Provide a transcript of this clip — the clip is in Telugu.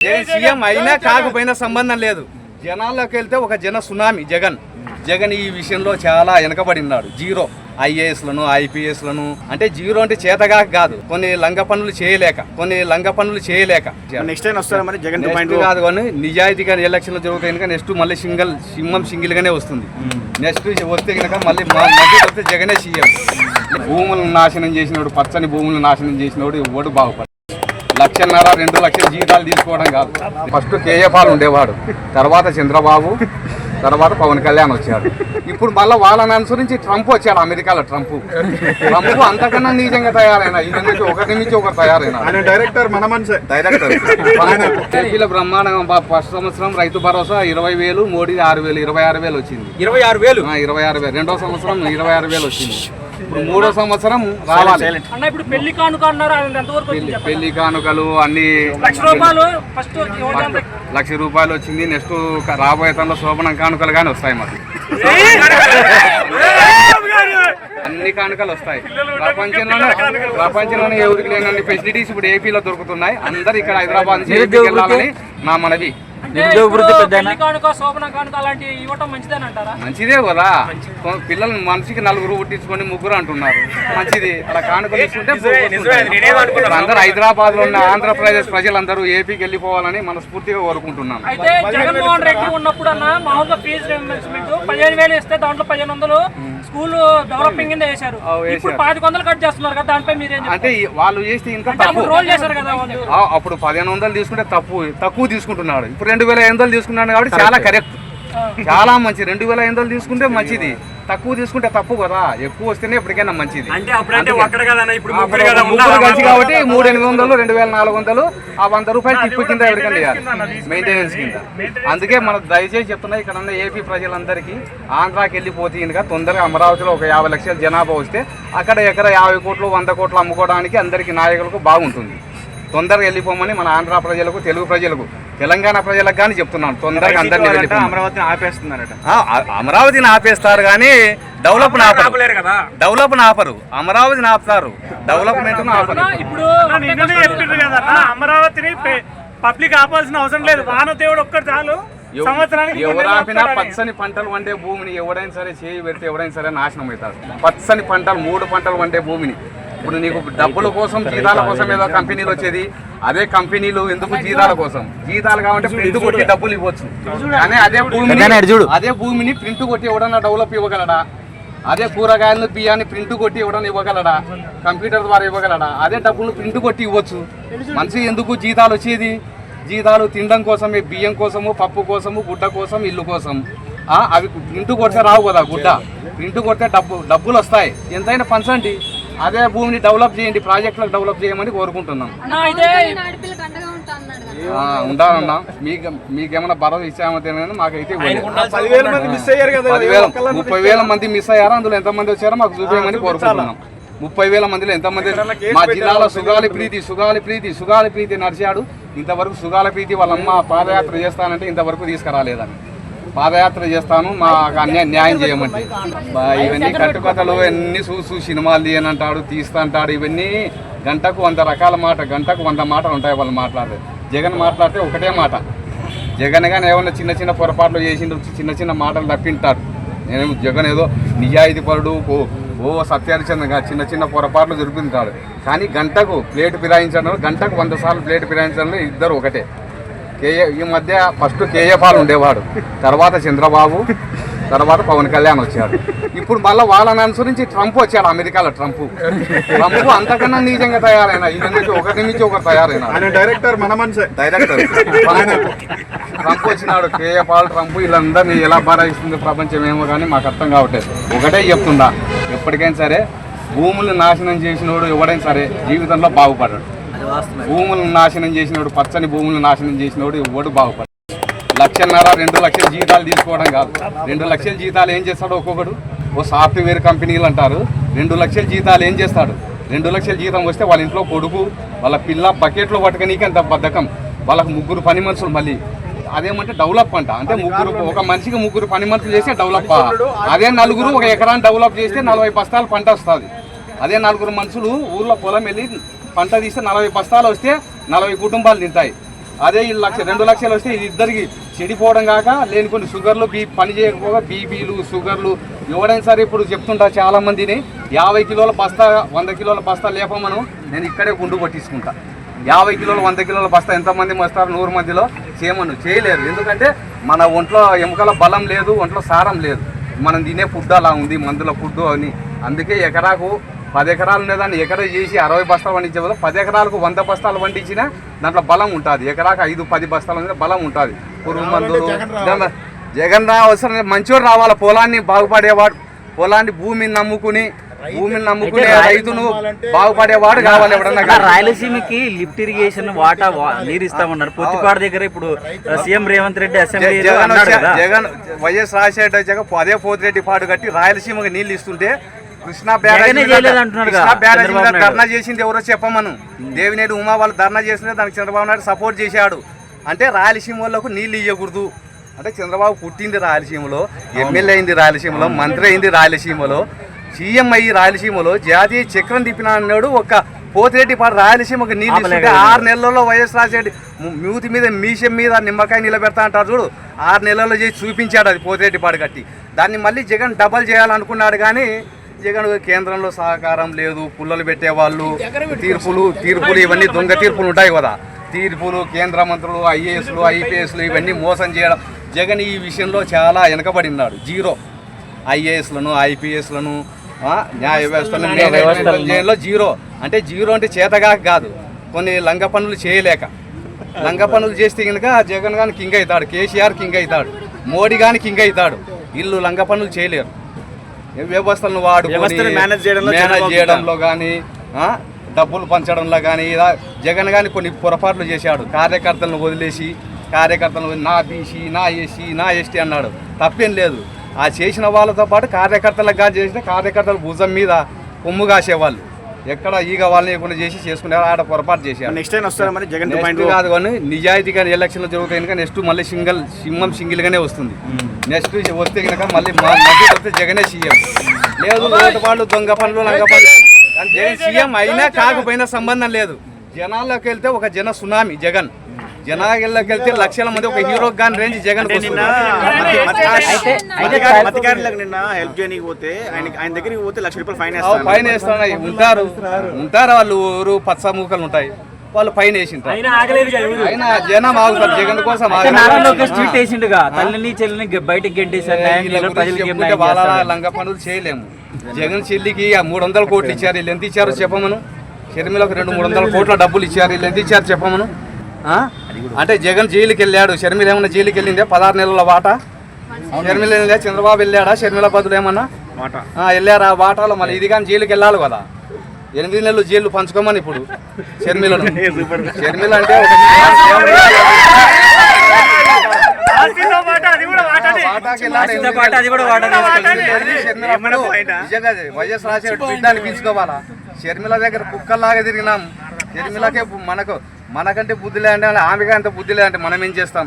సీఎం అయినా కాకపోయినా సంబంధం లేదు. జనాల్లోకి వెళ్తే ఒక జన సునామీ జగన్ ఈ విషయంలో చాలా వెనకబడినాడు. జీరో ఐఏఎస్లను ఐపీఎస్లను అంటే జీరో అంటే చేతగా కాదు, కొన్ని లంగ పనులు చేయలేక నెక్స్ట్ టైం వస్తారా మరి జగన్ కాదు కానీ నిజాయితీగా ఎలక్షన్లు జరుగుతాయి కనుక నెక్స్ట్ మళ్ళీ సింగిల్ గానే వస్తుంది. నెక్స్ట్ వస్తే కనుక మళ్ళీ వస్తే జగనే సీఎం. భూములను నాశనం చేసినోడు, పచ్చని భూములను నాశనం చేసినోడు ఎవడు బాగుపడు. 1,50,000 2 లక్షల జీతాలు తీసుకోవడం కాదు. ఫస్ట్ కేఏపాల్ ఉండేవాడు, తర్వాత చంద్రబాబు, తర్వాత పవన్ కళ్యాణ్ వచ్చాడు. ఇప్పుడు మళ్ళీ వాళ్ళని అనుసరించి ట్రంప్ వచ్చాడు. అమెరికాలో ట్రంప్ అంతకన్నా నిజంగా తయారైనా, ఇది నుంచి ఒకరి నుంచి ఒకరు తయారైనా. డైరెక్టర్ ఏపీలో బ్రహ్మాండంగా ఫస్ట్ సంవత్సరం రైతు భరోసా 20,000, మోడీ 6,000, 26,000 వచ్చింది. 26,000 రెండో సంవత్సరం 26,000 వచ్చింది. ఇప్పుడు మూడో సంవత్సరం రావాలి. పెళ్లి కానుకలు అన్ని ₹1,00,000 వచ్చింది. నెక్స్ట్ రాబోయే తనలో శోభనం కానుకలు కానీ వస్తాయి. మాకు అన్ని కానుకలు వస్తాయి. ప్రపంచంలోనే ఎవరికి లేని ఫెసిలిటీస్ ఇప్పుడు ఏపీలో దొరుకుతున్నాయి. అందరు ఇక్కడ హైదరాబాద్ నుంచి ఏపీకి వెళ్ళాలని నా మనవి. మంచిదే కదా, పిల్లలు మనిషికి 4 పుట్టించుకొని 3 అంటున్నారు. మంచిది. అలా కానుకలు ఇస్తుంటే అందరూ హైదరాబాద్ లో ఉన్న ఆంధ్రప్రదేశ్ ప్రజలందరూ ఏపీకి వెళ్ళిపోవాలని మనస్ఫూర్తిగా కోరుకుంటున్నాను. జగన్మోహన్ రెడ్డి ఉన్నప్పుడు అన్న మామూలుగా ఫీజు రియంబర్స్మెంట్ 15,000 ఇస్తే దాంట్లో 1,500 స్కూల్ డెవలపింగ్ కింద వేశారు. ఇప్పుడు 1,500 కట్ చేస్తున్నారు కదా, దానిపై మీరేం అంటే వాళ్ళు చేస్తే ఇంకా తప్పు. రోల్ చేశారు కదా, అప్పుడు 1,500 తీసుకుంటే తక్కువ తీసుకుంటున్నాడు. ఇప్పుడు 2,500 తీసుకున్నాడు కాబట్టి చాలా కరెక్ట్, చాలా మంచి. 2,500 తీసుకుంటే మంచిది, తక్కువ తీసుకుంటే తప్పు కదా. ఎక్కువ వస్తేనే ఎప్పటికైనా మంచిది. ముగ్గురు కలిసి కాబట్టి 3,800, 2,400 ఆ ₹100 టిప్పు కింద ఎవరికైనా వేయాలి, మెయింటెనెన్స్ కింద. అందుకే మనం దయచేసి చెప్తున్నా, ఇక్కడ ఉన్న ఏపీ ప్రజలందరికీ ఆంధ్రాకి వెళ్ళిపోతే కనుక తొందరగా అమరావతిలో ఒక 50 లక్షల జనాభా వస్తే అక్కడ ఎక్కడ 50 కోట్లు 100 కోట్లు అమ్ముకోవడానికి అందరికీ నాయకులకు బాగుంటుంది. తొందరగా వెళ్ళిపోమని మన ఆంధ్ర ప్రజలకు, తెలుగు ప్రజలకు, తెలంగాణ ప్రజలకు కానీ చెప్తున్నాను. తొందరగా అందరినీ అమరావతిని ఆపేస్తున్నారట. అమరావతిని ఆపేస్తారు కానీ డెవలప్ ఆపరు. అమరావతిని ఆపుతారు, డెవలప్మెంట్ ఆపరు. ఇప్పుడు అమరావతిని పబ్లిక్ ఆపాల్సిన అవసరం లేదు. వానదేవుడు ఒక్కటి చాలు. ఎవరాపినా పచ్చని పంటలు వండే భూమిని ఎవడైనా సరే చేయి పెడితే ఎవడైనా సరే నాశనం అవుతారు. పచ్చని పంటలు 3 పంటలు వండే భూమిని ఇప్పుడు నీకు డబ్బుల కోసం, జీతాల కోసం ఏదో కంపెనీలు వచ్చేది. అదే కంపెనీలు ఎందుకు జీతాల కోసం, జీతాలు కావాలంటే ప్రింట్ కొట్టి డబ్బులు ఇవ్వచ్చు. కానీ అదే భూమిని ప్రింట్ కొట్టి ఎవడన్నా డెవలప్ ఇవ్వగలడా? అదే కూరగాయలను బియ్యాన్ని ప్రింట్ కొట్టి ఎవడన్నా ఇవ్వగలడా? కంప్యూటర్ ద్వారా ఇవ్వగలడా? అదే డబ్బులు ప్రింట్ కొట్టి ఇవ్వచ్చు. మనిషి ఎందుకు జీతాలు వచ్చేది? జీతాలు తినడం కోసమే, బియ్యం కోసము, పప్పు కోసము, గుడ్డ కోసం, ఇల్లు కోసం. అవి ప్రింట్ కొడితే రావు కదా. గుడ్డ ప్రింట్ కొడితే డబ్బులు వస్తాయి. ఎంతైనా పంచండి. అదే భూమిని డెవలప్ చేయండి, ప్రాజెక్టులకు డెవలప్ చేయమని కోరుకుంటున్నాం. ఉండాలన్నా మీకేమైనా భరోసా ఇచ్చామో తెలియదు. మాకైతే 30,000 మంది మిస్ అయ్యారు. అందులో ఎంతమంది వచ్చారో మాకు చూపించమని కోరుకుంటున్నాం. 30,000 మందిలో ఎంతమంది? మా జిల్లాలో సుగాలి ప్రీతి నడిచాడు. ఇంతవరకు సుగాలి ప్రీతి వాళ్ళమ్మ పాదయాత్ర చేస్తానంటే ఇంతవరకు తీసుకురాలేదని. పాదయాత్ర చేస్తాను, మాకు న్యాయం చేయమంటే ఇవన్నీ కట్టుకథలు అన్నీ సినిమాలు తీయనంటాడు, తీస్తా అంటాడు. ఇవన్నీ గంటకు 100 రకాల మాట, గంటకు 100 మాటలు ఉంటాయి వాళ్ళు మాట్లాడేది. జగన్ మాట్లాడితే ఒకటే మాట. జగన్ కానీ ఏమన్నా చిన్న పొరపాట్లు చేసిండు, చిన్న మాటలు తప్పింటాడు. నేను జగన్ ఏదో నిజాయితీ పరుడు, సత్యహరిచంద్ర చిన్న పొరపాట్లు జరుపుతుంటాడు. కానీ గంటకు ప్లేట్ ఫిరాయించడం, గంటకు 100 సార్లు ప్లేట్ ఫిరాయించడంలో ఇద్దరు ఒకటే. ఈ మధ్య ఫస్ట్ కేఏపాల్ ఉండేవాడు, తర్వాత చంద్రబాబు, తర్వాత పవన్ కళ్యాణ్ వచ్చాడు. ఇప్పుడు మళ్ళీ వాళ్ళని అనుసరించి ట్రంప్ వచ్చాడు. అమెరికాలో ట్రంప్ అంతకన్నా నిజంగా తయారైనా, ఇది నుంచి ఒకరి నుంచి ఒకరు తయారైనా. డైరెక్టర్ ట్రంప్ వచ్చినాడు. కేఏపాల్, ట్రంప్ వీళ్ళందరినీ ఎలా భరాయిస్తుంది ప్రపంచం ఏమో కానీ మాకు అర్థం కావట్లేదు. ఒకటే చెప్తుందా, ఎప్పటికైనా సరే భూములను నాశనం చేసినోడు ఎవడైనా సరే జీవితంలో బాగుపడ్డాడు. భూములను నాశనం చేసినోడు, పచ్చని భూములను నాశనం చేసినోడు ఎవడు బాగుపడ్డాడు. 1,50,000 2 లక్షల జీతాలు తీసుకోవడం కాదు. 2 లక్షల జీతాలు ఏం చేస్తాడు? ఒక్కొక్కడు ఓ సాఫ్ట్వేర్ కంపెనీలు అంటారు. 2 లక్షల జీతాలు ఏం చేస్తాడు? 2 లక్షల జీతం వస్తే వాళ్ళ ఇంట్లో కొడుకు, వాళ్ళ పిల్ల బకెట్లో పట్టుకనీకి అంత బద్ధకం. వాళ్ళకు 3 పని మనుషులు. మళ్ళీ అదేమంటే డెవలప్ అంట. అంటే ఒక మనిషికి 3 పని మనుషులు చేస్తే డెవలప్. అదే 4 ఒక ఎకరాన్ని డెవలప్ చేస్తే 40 బస్తాలు పంట వస్తుంది. అదే 4 మనుషులు ఊర్లో పొలం వెళ్ళి పంట తీస్తే 40 బస్తాలు వస్తే 40 కుటుంబాలు తింటాయి. అదే ఈ 2 లక్షలు వస్తే ఇది ఇద్దరికి చెడిపోవడం కాక లేని కొన్ని షుగర్లు పని చేయకపోగా బీపీలు షుగర్లు ఎవడైనా సరే ఇప్పుడు చెప్తుంటా చాలా మందిని 50 కిలోల బస్తా 100 కిలోల బస్తా లేపమను నేను ఇక్కడే గుండు కొట్టించుకుంటా. 50 కిలోలు 100 కిలోల బస్తా ఎంతమంది మోస్తారు 100 మందిలో చేయలేరు. ఎందుకంటే మన ఒంట్లో ఎముకల బలం లేదు, ఒంట్లో సారం లేదు. మనం తినే ఫుడ్ అలా ఉంది, మందుల ఫుడ్ అని. అందుకే ఎకరాకు 10 ఎకరాలు ఉండేదాన్ని ఎకరా చేసి 60 బస్తాలు పండించే బదులు 10 ఎకరాలకు 100 బస్తాలు పండించినా దాంట్లో బలం ఉంటుంది. ఎకరాకు 5-10 బస్తాలు అనేది బలం ఉంటుంది. పురుగు మందులు జగన్ అవసరం మంచివాడు రావాలి. పొలాన్ని బాగుపడేవాడు, పొలాన్ని భూమిని నమ్ముకునే రైతును బాగుపడేవాడు కావాలి. ఎవడన్నా రాయలసీమకి లిఫ్ట్ ఇరిగేషన్ వాటా నీరు ఇస్తామన్నారు. పొత్తిపాడు దగ్గర ఇప్పుడు CM Revanth Reddy assembly Jagan YS Rajasekhara Jagan అదే పోతిరెడ్డి పాడు కట్టి రాయలసీమకి నీళ్లు ఇస్తుంటే కృష్ణా బ్యారేజ్ ధర్నా చేసింది ఎవరో చెప్పమను. దేవినేని ఉమా వాళ్ళు ధర్నా చేసిందే దానికి చంద్రబాబు నాయుడు సపోర్ట్ చేశాడు. అంటే రాయలసీమ వాళ్ళకు నీళ్ళు ఇవ్వకూడదు అంటే చంద్రబాబు పుట్టింది రాయలసీమలో, ఎమ్మెల్యే అయింది రాయలసీమలో, మంత్రి అయింది రాయలసీమలో, సీఎం అయ్యి రాయలసీమలో జాతీయ చక్రం తిప్పిన అన్నాడు. ఒక పోతిరెడ్డి పాడు రాయలసీమకు నీళ్ళు ఇస్తుంటే 6 నెలల్లో వైఎస్ రాజశేఖర మూతి మీద మీషం మీద నిమ్మకాయ నిలబెడతా అంటారు చూడు, 6 నెలల్లో చేసి చూపించాడు అది పోతిరెడ్డి పాడు కట్టి. దాన్ని మళ్ళీ జగన్ డబల్ చేయాలనుకున్నాడు. కానీ జగన్ కేంద్రంలో సహకారం లేదు. పుల్లలు పెట్టేవాళ్ళు, తీర్పులు ఇవన్నీ దొంగ తీర్పులు ఉంటాయి కదా. తీర్పులు కేంద్ర మంత్రులు, ఐఏఎస్లు, ఐపీఎస్లు ఇవన్నీ మోసం చేయడం. జగన్ ఈ విషయంలో చాలా వెనకబడి ఉన్నాడు. జీరో ఐఏఎస్లను, ఐపీఎస్లను, న్యాయ వ్యవస్థలను జీరో. అంటే జీరో అంటే చేతగా కాదు, కొన్ని లంగ పనులు చేయలేక. లంగ పనులు చేస్తే కనుక జగన్ గాని కింగ్ అవుతాడు, కేసీఆర్ కింగ్ అవుతాడు, మోడీ గాని కింగ్ అవుతాడు. వీళ్ళు లంగ పనులు చేయలేరు. వ్యవస్థలను వాడుకొని మేనేజ్ చేయడంలో కానీ, డబ్బులు పంచడంలో కానీ జగన్ కానీ కొన్ని పొరపాట్లు చేశాడు. కార్యకర్తలను వదిలేసి కార్యకర్తలను నా బీసీ, నా ఎస్సీ, నా ఎస్టీ అన్నాడు. తప్పేం లేదు. ఆ చేసిన వాళ్ళతో పాటు కార్యకర్తలకు కానీ చేసిన కార్యకర్తల భుజం మీద కొమ్ము కాసేవాళ్ళు. ఎక్కడ ఈగ వాళ్ళని లేకుండా చేసుకునేవారు. ఆడ పొరపాటు చేశారు. నెక్స్ట్ టైం వస్తారు మరి జగన్ కాదు కానీ నిజాయితీగా ఎలక్షన్లు జరుగుతాయి కనుక నెక్స్ట్ మళ్ళీ సింహం సింగిల్గానే వస్తుంది. నెక్స్ట్ వస్తే కనుక మళ్ళీ వస్తే జగనే సీఎం. లేదు వాళ్ళు దొంగ పనులు లంగ పనులు జగన్ సీఎం అయినా కాకపోయినా సంబంధం లేదు. జనాల్లోకి వెళ్తే ఒక జన సునామీ జగన్. జనాల్లోకి వెళ్తే లక్షల మంది ఒక హీరో గాని రేంజ్ జగన్. నిన్న హెల్ప్ చేయడానికి పోతే ఆయన దగ్గరికి పోతే ₹1,00,000 ఫైన్ వేస్తాడు. ఉంటారు వాళ్ళు ఊరు పచ్చ మూకలు ఉంటాయి, వాళ్ళు ఫైన్ వేసింటారు. అయినా జనం ఆగుతారు జగన్ కోసం. వాళ్ళ లంగ పనులు చేయలేము. జగన్ చెల్లికి 300 కోట్లు ఇచ్చారు. వీళ్ళు ఎంత ఇచ్చారో చెప్పమను. షర్మిలకు 200-300 కోట్ల డబ్బులు ఇచ్చారు. వీళ్ళు ఎంత ఇచ్చారు చెప్పమను. అంటే జగన్ జైలుకి వెళ్ళాడు. షర్మిల ఏమన్నా జైలుకి వెళ్ళిందే 16 నెలల వాటా? షర్మిల వెళ్ళా, చంద్రబాబు వెళ్ళాడా? షర్మిల బదులు ఏమన్నా వెళ్ళారా? వాటాలో మళ్ళీ ఇది కానీ జైలుకి వెళ్ళాలి కదా. 8 నెలలు జైలు పంచుకోమని ఇప్పుడు షర్మిలను. షర్మిల అంటే వైఎస్ రాజశేఖర బిడ్డ అనిపించుకోవాలా? షర్మిల దగ్గర కుక్కల్లాగా తిరిగినాం. షర్మిలకే మనకంటే బుద్ధి లేదంటే ఆమెగా అంత బుద్ధి లేదంటే మనం ఏం చేస్తాం?